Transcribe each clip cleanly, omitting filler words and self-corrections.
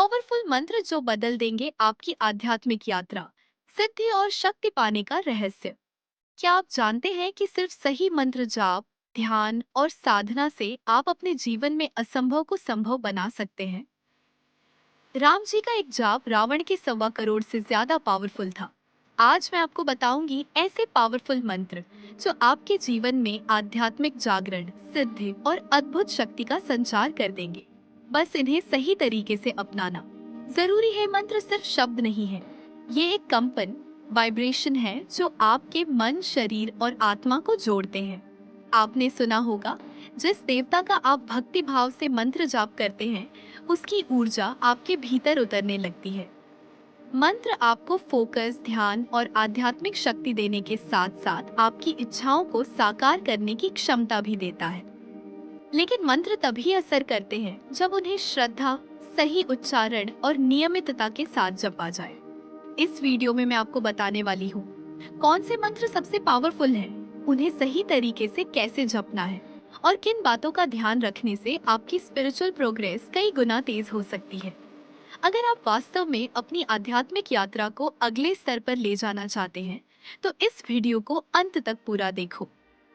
Powerful मंत्र जो बदल देंगे आपकी आध्यात्मिक यात्रा, सिद्धि और शक्ति पाने का रहस्य। क्या आप जानते हैं कि सिर्फ सही मंत्र जाप, ध्यान और साधना से आप अपने जीवन में असंभव को संभव बना सकते हैं। राम जी का एक जाप रावण के 1.25 करोड़ से ज्यादा पावरफुल था। आज मैं आपको बताऊंगी ऐसे पावरफुल मंत्र जो आपके जीवन में आध्यात्मिक जागरण, सिद्धि और अद्भुत शक्ति का संचार कर देंगे। बस इन्हें सही तरीके से अपनाना जरूरी है। मंत्र सिर्फ शब्द नहीं है, ये एक कंपन, वाइब्रेशन है जो आपके मन, शरीर और आत्मा को जोड़ते हैं। आपने सुना होगा, जिस देवता का आप भक्ति भाव से मंत्र जाप करते हैं, उसकी ऊर्जा आपके भीतर उतरने लगती है। मंत्र आपको फोकस, ध्यान और आध्यात्मिक शक्ति देने के साथ साथ आपकी इच्छाओं को साकार करने की क्षमता भी देता है। लेकिन मंत्र तभी असर करते हैं जब उन्हें श्रद्धा, सही उच्चारण और नियमितता के साथ जपा जाए। इस वीडियो में मैं आपको बताने वाली हूँ कौन से मंत्र सबसे पावरफुल हैं, उन्हें सही तरीके से कैसे जपना है और किन बातों का ध्यान रखने से आपकी स्पिरिचुअल प्रोग्रेस कई गुना तेज हो सकती है। अगर आप वास्तव में अपनी आध्यात्मिक यात्रा को अगले स्तर पर ले जाना चाहते हैं, तो इस वीडियो को अंत तक पूरा देखो।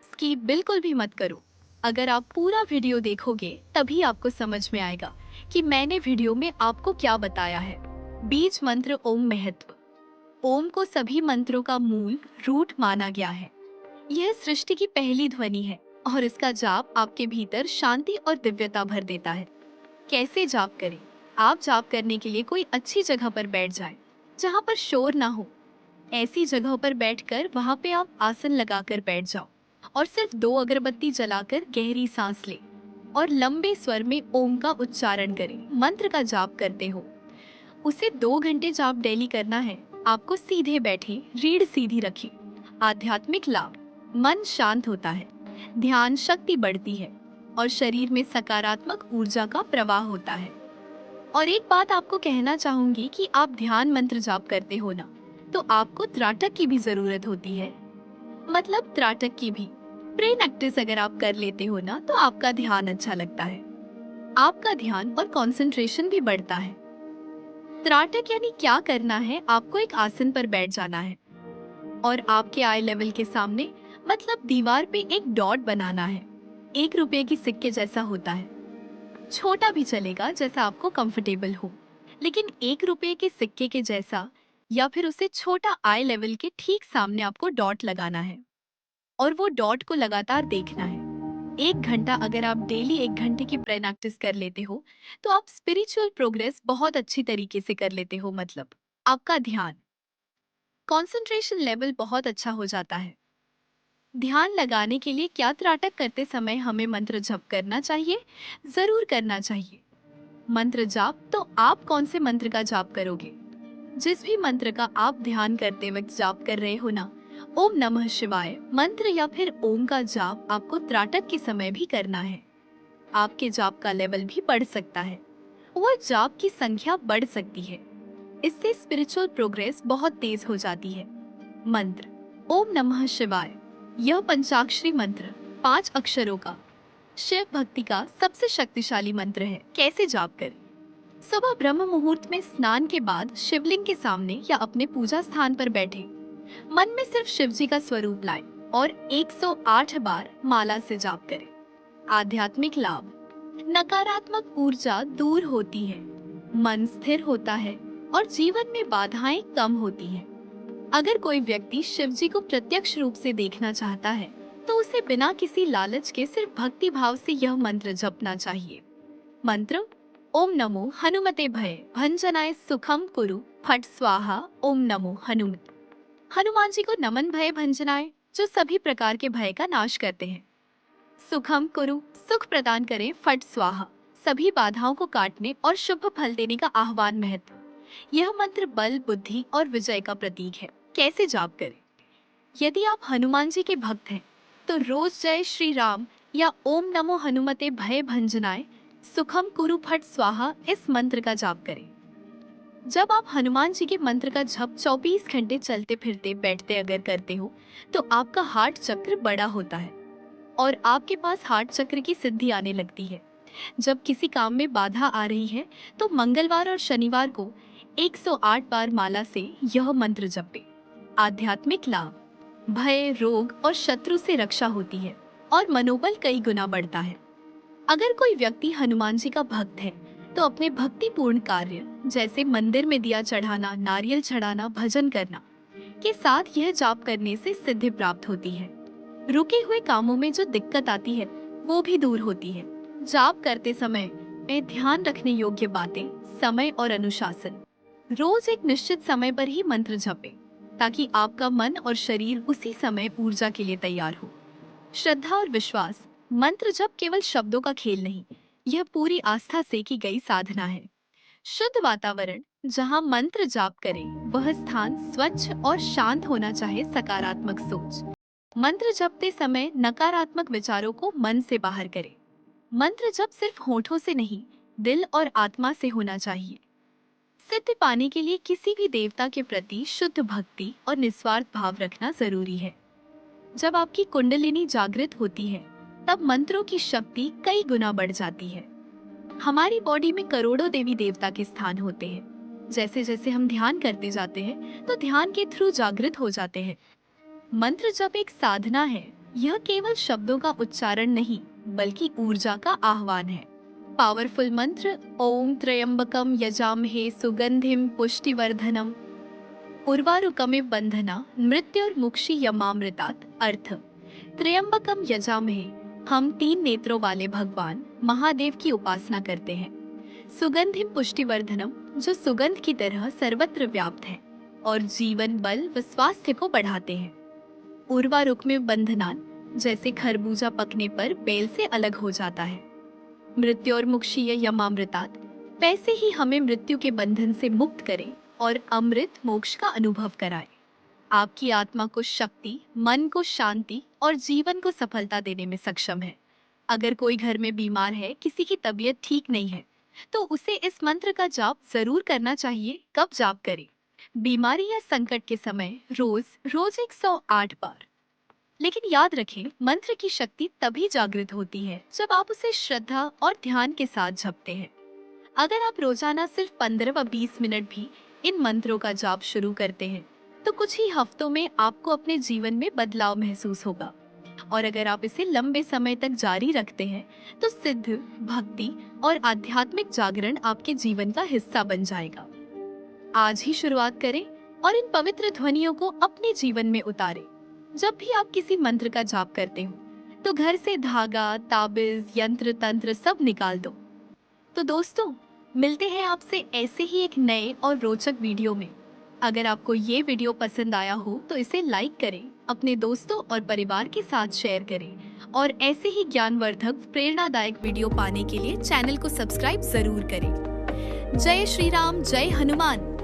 स्किप बिल्कुल भी मत करो। अगर आप पूरा वीडियो देखोगे तभी आपको समझ में आएगा कि मैंने वीडियो में आपको क्या बताया है। बीज मंत्र ओम महत्व। ओम को सभी मंत्रों का मूल रूट माना गया है। यह सृष्टि की पहली ध्वनि है और इसका जाप आपके भीतर शांति और दिव्यता भर देता है। कैसे जाप करें? आप जाप करने के लिए कोई अच्छी जगह पर बैठ जाएं, जहां पर शोर ना हो। ऐसी जगहों पर बैठकर वहां पे आप आसन लगाकर बैठ जाओ और सिर्फ 2 अगरबत्ती जलाकर गहरी सांस लें और लंबे स्वर में ओम का उच्चारण करें। मंत्र का जाप करते हो, उसे 2 घंटे जाप डेली करना है। आपको सीधे बैठे, रीढ़ सीधी रखें। आध्यात्मिक लाभ: मन शांत होता है, ध्यान शक्ति बढ़ती है और शरीर में सकारात्मक ऊर्जा का प्रवाह होता है। और एक बात आपको कहना चाहूंगी कि आप ध्यान मंत्र जाप करते हो ना, तो आपको त्राटक की भी जरूरत होती है। मतलब त्राटक की भी। प्रे प्रैक्टिस अगर आप कर लेते हो ना, तो आपका ध्यान अच्छा लगता है, आपका ध्यान और कंसंट्रेशन भी बढ़ता है। त्राटक यानी क्या करना है, आपको एक आसन पर बैठ जाना है और आपके आई लेवल के सामने, मतलब दीवार पे एक डॉट बनाना है। 1 रुपए की सिक्के जैसा होता है, छोटा भी चलेगा जैसा आपको कंफर्टेबल हो, लेकिन 1 रुपए के सिक्के के जैसा या फिर उससे छोटा आई लेवल के ठीक सामने आपको डॉट लगाना है और वो डॉट को लगातार देखना है। 1 घंटा अगर आप डेली 1 घंटे की प्रैक्टिस कर लेते हो, तो आप स्पिरिचुअल प्रोग्रेस बहुत अच्छी तरीके से कर लेते हो। मतलब आपका ध्यान, कंसंट्रेशन लेवल बहुत अच्छा हो जाता है। ध्यान लगाने के लिए क्या त्राटक करते समय हमें मंत्र जप करना चाहिए? जरूर करना चाहिए। मंत्र जाप, तो आप कौन से मंत्र का जाप करोगे? जिस भी मंत्र का आप ध्यान करते वक्त जाप कर रहे हो ना, ओम नमः शिवाय मंत्र या फिर ओम का जाप आपको त्राटक के समय भी करना है। आपके जाप का लेवल भी बढ़ सकता है, वो जाप की संख्या बढ़ सकती है। इससे स्पिरिचुअल प्रोग्रेस बहुत तेज हो जाती है। मंत्र ओम नमः शिवाय, यह पंचाक्षरी मंत्र 5 अक्षरों का शिव भक्ति का सबसे शक्तिशाली मंत्र है। कैसे जाप करें? सुबह ब्रह्म मुहूर्त में स्नान के बाद शिवलिंग के सामने या अपने पूजा स्थान पर बैठे, मन में सिर्फ शिव जी का स्वरूप लाएं और 108 बार माला से जाप करें। आध्यात्मिक लाभ: नकारात्मक ऊर्जा दूर होती है, मन स्थिर होता है और जीवन में बाधाएं कम होती हैं। अगर कोई व्यक्ति शिव जी को प्रत्यक्ष रूप से देखना चाहता है, तो उसे बिना किसी लालच के सिर्फ भक्ति भाव से यह मंत्र जपना चाहिए। मंत्र ओम नमो हनुमते भय भंजनाय सुखम कुरु फट स्वाहा। ओम नमो हनुमत। हनुमान जी को नमन, भय भंजनाय जो सभी प्रकार के भय का नाश करते हैं। सुखम कुरु, सुख प्रदान करें। फट स्वाहा, सभी बाधाओं को काटने और शुभ फल देने का आह्वान। महत्व: यह मंत्र बल, बुद्धि और विजय का प्रतीक है। कैसे जाप करें? यदि आप हनुमान जी के भक्त हैं, तो रोज जय श्री राम या ओम नमो हनुमते भय भंजनाय सुखम कुरु फट स्वाहा इस मंत्र का जाप करें। जब आप हनुमान जी के मंत्र का जप 24 घंटे चलते फिरते बैठते अगर करते हो, तो आपका हार्ट चक्र बड़ा होता है और आपके पास हार्ट चक्र की सिद्धि आने लगती है। जब किसी काम में बाधा आ रही है तो मंगलवार और शनिवार को 108 बार माला से यह मंत्र जपे। आध्यात्मिक लाभ, भय, रोग और शत्रु से रक्षा होती है और मनोबल कई गुना बढ़ता है। अगर कोई व्यक्ति हनुमान जी का भक्त है तो अपने भक्तिपूर्ण कार्य जैसे मंदिर में दिया चढ़ाना, नारियल चढ़ाना, भजन करना के साथ यह जाप करने से सिद्धि प्राप्त होती है। रुके हुए कामों में जो दिक्कत आती है वो भी दूर होती है। जाप करते समय में ध्यान रखने योग्य बातें, समय और अनुशासन। रोज एक निश्चित समय पर ही मंत्र जपें ताकि आपका मन और शरीर उसी समय ऊर्जा के लिए तैयार हो। श्रद्धा और विश्वास, मंत्र जप केवल शब्दों का खेल नहीं, यह पूरी आस्था से की गई साधना है। शुद्ध वातावरण जहाँ मंत्र जाप करें, वह स्थान स्वच्छ और शांत होना चाहिए। सकारात्मक सोच, मंत्र जपते समय नकारात्मक विचारों को मन से बाहर करें। मंत्र जप सिर्फ होठों से नहीं, दिल और आत्मा से होना चाहिए। सिद्धि पाने के लिए किसी भी देवता के प्रति शुद्ध भक्ति और निस्वार्थ भाव रखना जरूरी है। जब आपकी कुंडलिनी जागृत होती है तब मंत्रों की शक्ति कई गुना बढ़ जाती है। हमारी बॉडी में करोड़ों देवी देवता के स्थान होते हैं। जैसे जैसे हम ध्यान करते जाते हैं तो ध्यान के थ्रू जागृत हो जाते हैं। मंत्र जप एक साधना है, यह केवल शब्दों का उच्चारण नहीं बल्कि ऊर्जा का आह्वान है। पावरफुल मंत्र, ओम त्र्यंबकम यजामहे सुगंधिम पुष्टिवर्धनम उर्वारुकमिव बंधना मृत्युर्मुक्षि यमामृतात्। अर्थ, त्र्यंबकम यजामहे, हम 3 नेत्रों वाले भगवान महादेव की उपासना करते हैं। सुगंधिम पुष्टिवर्धनम, जो सुगंध की तरह सर्वत्र व्याप्त है और जीवन बल व स्वास्थ्य को बढ़ाते हैं। उर्वारुक में बंधनान, जैसे खरबूजा पकने पर बेल से अलग हो जाता है। मृत्योर्मुक्षीय यमामृतात्, वैसे ही हमें मृत्यु के बंधन से मुक्त करे और अमृत मोक्ष का अनुभव कराए। आपकी आत्मा को शक्ति, मन को शांति और जीवन को सफलता देने में सक्षम है। अगर कोई घर में बीमार है, किसी की तबीयत ठीक नहीं है, तो उसे इस मंत्र का जाप जरूर करना चाहिए। कब जाप करें? बीमारी या संकट के समय रोज रोज 108 बार। लेकिन याद रखें, मंत्र की शक्ति तभी जागृत होती है जब आप उसे श्रद्धा और ध्यान के साथ जपते हैं। अगर आप रोजाना सिर्फ 15 व 20 मिनट भी इन मंत्रों का जाप शुरू करते हैं तो कुछ ही हफ्तों में आपको अपने जीवन में बदलाव महसूस होगा। और अगर आप इसे लंबे समय तक जारी रखते हैं तो सिद्ध, भक्ति और आध्यात्मिक जागरण आपके जीवन का हिस्सा बन जाएगा। आज ही शुरुआत करें और इन पवित्र ध्वनियों को अपने जीवन में उतारें। जब भी आप किसी मंत्र का जाप करते हो तो घर से धागा, ताबिज, यंत्र तंत्र सब निकाल दो। तो दोस्तों, मिलते हैं आपसे ऐसे ही एक नए और रोचक वीडियो में। अगर आपको ये वीडियो पसंद आया हो तो इसे लाइक करें, अपने दोस्तों और परिवार के साथ शेयर करें और ऐसे ही ज्ञानवर्धक, प्रेरणादायक वीडियो पाने के लिए चैनल को सब्सक्राइब जरूर करें। जय श्री राम, जय हनुमान।